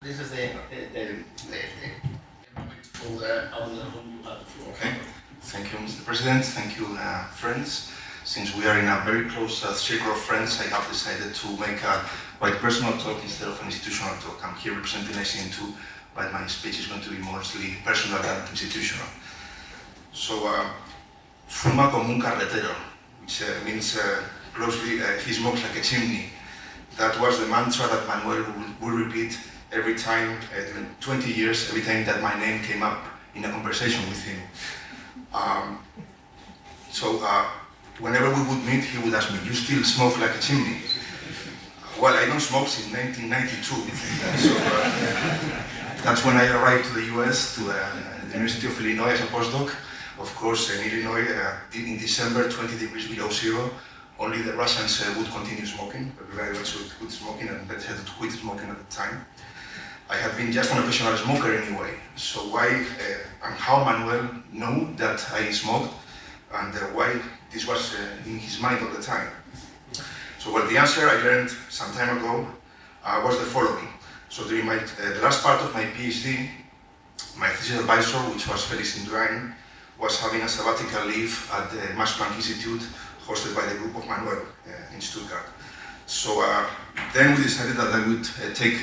This is the moment for Ordejon. You have the floor. Okay. Thank you, Mr. President. Thank you, friends. Since we are in a very close circle of friends, I have decided to make a quite personal talk instead of an institutional talk. I'm here representing ICMAB-CSIC, but my speech is going to be mostly personal than institutional. So, fuma como un carretero, which means closely, he smokes like a chimney. That was the mantra that Manuel would repeat every time, 20 years, every time that my name came up in a conversation with him. Whenever we would meet, he would ask me, "You still smoke like a chimney?" Well, I don't smoke since 1992. So that's when I arrived to the US, to the University of Illinois as a postdoc. Of course, in Illinois, in December, 20 degrees below zero, only the Russians would continue smoking. Everybody else would quit smoking, and they had to quit smoking at the time. I had been just an occasional smoker anyway, so why and how Manuel knew that I smoked, and why this was in his mind all the time. So well, the answer I learned some time ago was the following. So during the last part of my PhD, my thesis advisor, which was Felix Indurain, was having a sabbatical leave at the Max Planck Institute, hosted by the group of Manuel in Stuttgart. So then we decided that I would take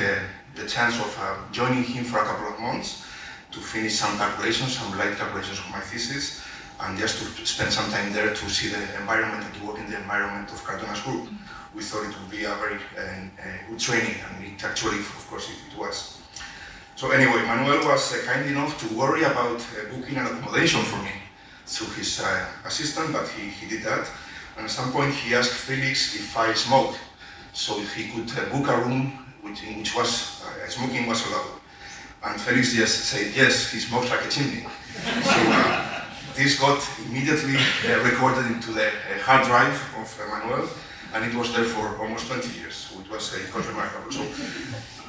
the chance of joining him for a couple of months to finish some calculations, some light calculations of my thesis, and just to spend some time there to see the environment and to work in the environment of Cardona's group. We thought it would be a very good training, and it actually, of course, it was. So anyway, Manuel was kind enough to worry about booking an accommodation for me through his assistant, but he did that. And at some point he asked Felix if I smoked, so he could book a room in which was smoking was allowed. And Felix just said, yes, he smokes like a chimney. So this got immediately recorded into the hard drive of Manuel, and it was there for almost 20 years, which was quite remarkable. So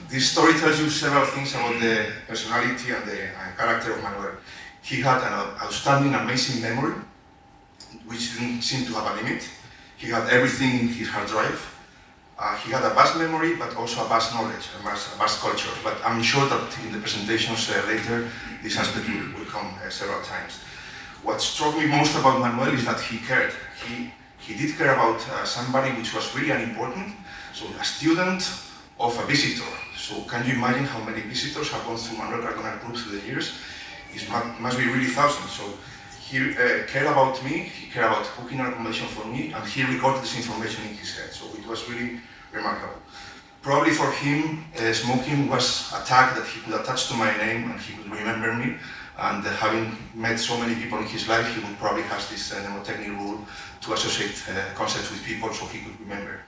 this story tells you several things about the personality and the character of Manuel. He had an outstanding, amazing memory, which didn't seem to have a limit. He had everything in his hard drive. He had a vast memory, but also a vast knowledge, a vast culture. But I'm sure that in the presentations later, this aspect will come several times. What struck me most about Manuel is that he cared. He did care about somebody which was really unimportant, so a student of a visitor. So can you imagine how many visitors have gone through Manuel Cardona group through the years? It must be really thousands. So he cared about me, he cared about booking an accommodation for me, and he recorded this information in his head. So it was really remarkable. Probably for him, smoking was a tag that he could attach to my name and he could remember me. And having met so many people in his life, he would probably have this mnemotechnic rule to associate concepts with people so he could remember.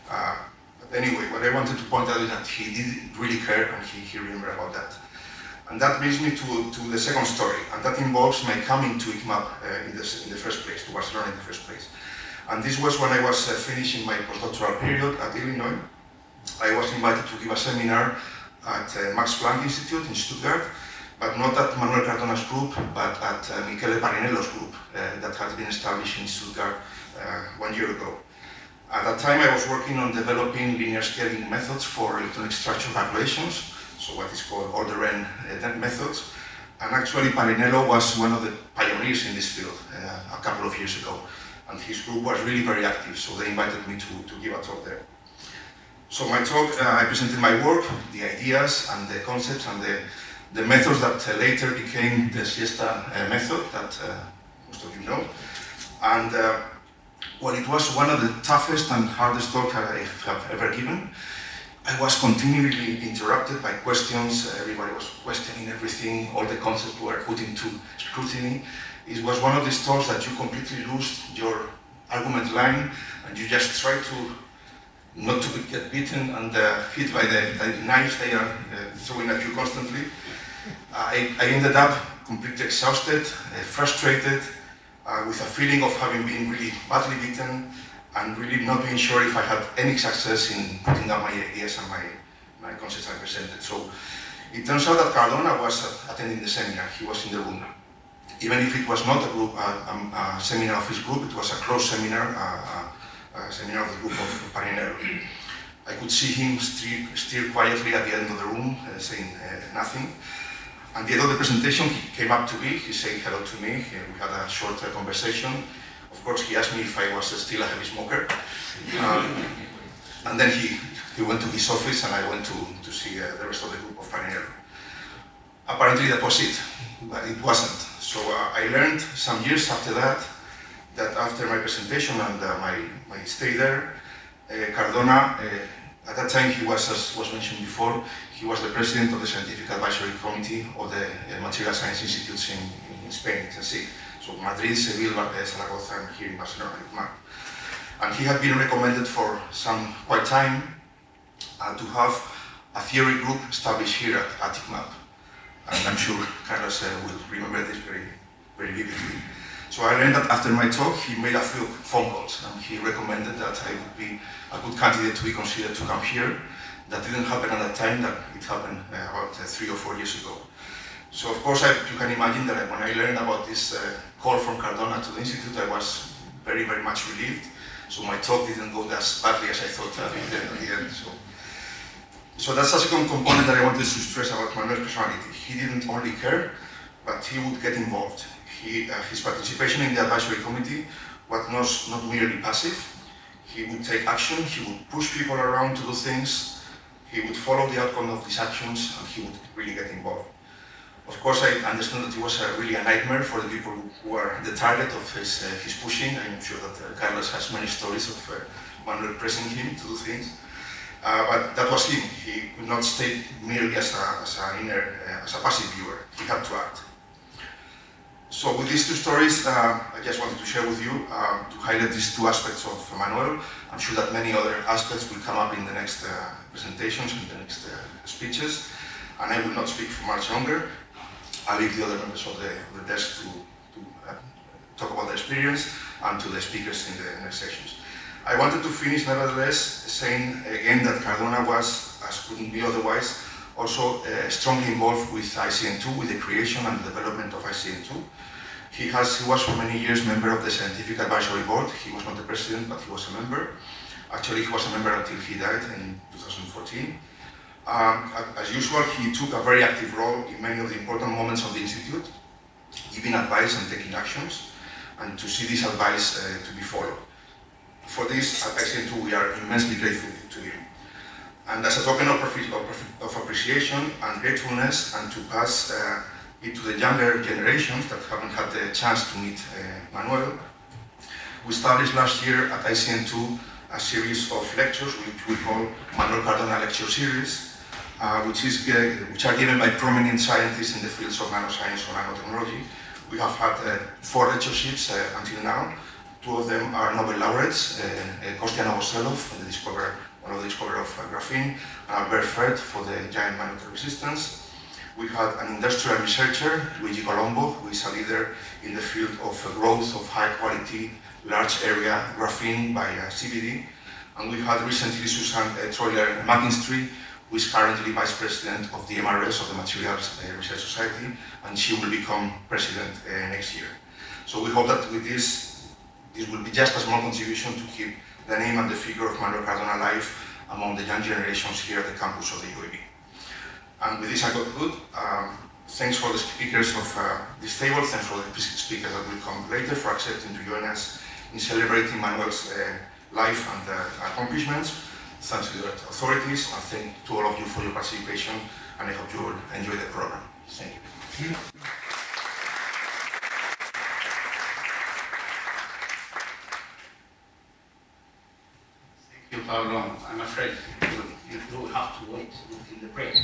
But anyway, what I wanted to point out is that he did really care and he remembered about that. And that brings me to the second story, and that involves my coming to ICMAB in the first place, to Barcelona in the first place. And this was when I was finishing my postdoctoral period at Illinois. I was invited to give a seminar at Max Planck Institute in Stuttgart, but not at Manuel Cardona's group, but at Michele Parinello's group that had been established in Stuttgart 1 year ago. At that time, I was working on developing linear scaling methods for electronic structure calculations, so what is called Ordejon methods. And actually, Parinello was one of the pioneers in this field a couple of years ago. And his group was really very active, so they invited me to give a talk there. So my talk, I presented my work, the ideas and the concepts and the methods that later became the siesta method that most of you know. And well, it was one of the toughest and hardest talks I have ever given. I was continually interrupted by questions. Everybody was questioning everything. All the concepts were put into scrutiny. It was one of these talks that you completely lose your argument line and you just try to not to get beaten and hit by the knives they are throwing at you constantly. I ended up completely exhausted, frustrated, with a feeling of having been really badly beaten and really not being sure if I had any success in putting up my ideas and my concepts I presented. So it turns out that Cardona was attending the seminar, he was in the room. Even if it was not a seminar of his group, it was a closed seminar, a seminar of the group of Parinello. I could see him steer quietly at the end of the room, saying nothing. At the end of the presentation, he came up to me, he said hello to me, we had a short conversation. Of course, he asked me if I was still a heavy smoker. And then he went to his office and I went to see the rest of the group of pioneers. Apparently that was it, but it wasn't. So I learned some years after that after my presentation and my stay there, Cardona, at that time he was, as was mentioned before, he was the president of the Scientific Advisory Committee of the Material Science Institutes in Spain, CSIC. So Madrid, Seville, Zaragoza, and here in Barcelona, ICMAB. And he had been recommended for some quite time to have a theory group established here at ICMAB. And I'm sure Carlos will remember this very, very vividly. So I learned that after my talk, he made a few phone calls and he recommended that I would be a good candidate to be considered to come here. That didn't happen at that time, that it happened about 3 or 4 years ago. So of course, you can imagine that when I learned about this call from Cardona to the Institute, I was very, very much relieved. So my talk didn't go as badly as I thought at the end. So that's a second component that I wanted to stress about Manuel's personality. He didn't only care, but he would get involved. His participation in the advisory committee was not merely passive. He would take action, he would push people around to do things, he would follow the outcome of these actions, and he would really get involved. Of course, I understand that it was really a nightmare for the people who are the target of his pushing. I'm sure that Carlos has many stories of Manuel pressing him to do things. But that was him. He could not stay merely as a passive viewer. He had to act. So with these two stories, I just wanted to share with you to highlight these two aspects of Manuel. I'm sure that many other aspects will come up in the next presentations, in the next speeches, and I will not speak for much longer. I'll leave the other members of the desk to talk about their experience and to the speakers in the next sessions. I wanted to finish, nevertheless, saying again that Cardona was, as couldn't be otherwise, also strongly involved with ICN2, with the creation and development of ICN2. He was for many years member of the Scientific Advisory Board. He was not the president, but he was a member. Actually, he was a member until he died in 2014. As usual, he took a very active role in many of the important moments of the Institute, giving advice and taking actions, and to see this advice to be followed. For this, at ICN2, we are immensely grateful to him. And as a token of appreciation and gratefulness, and to pass it to the younger generations that haven't had the chance to meet Manuel, we established last year at ICN2 a series of lectures which we call Manuel Cardona Lecture Series, which are given by prominent scientists in the fields of nanoscience or nanotechnology. We have had 4 lectureships until now. 2 of them are Nobel laureates, Kostya Novoselov, one of the discoverers of graphene, and Albert Fred for the giant mannocell resistance. We had an industrial researcher, Luigi Colombo, who is a leader in the field of growth of high-quality, large-area graphene by CBD. And we had recently Susan Troiler-McKinstry, who is currently Vice President of the MRS, of the Materials Research Society, and she will become President next year. So we hope that with this will be just a small contribution to keep the name and the figure of Manuel Cardona alive among the young generations here at the campus of the UAB. And with this I conclude. Thanks for the speakers of this table, thanks for the speakers that will come later for accepting to join us in celebrating Manuel's life and accomplishments. Thanks to the authorities, and thank to all of you for your participation, and I hope you will enjoy the program. Thank you. Thank you, Pablo. I'm afraid you will have to wait until the break.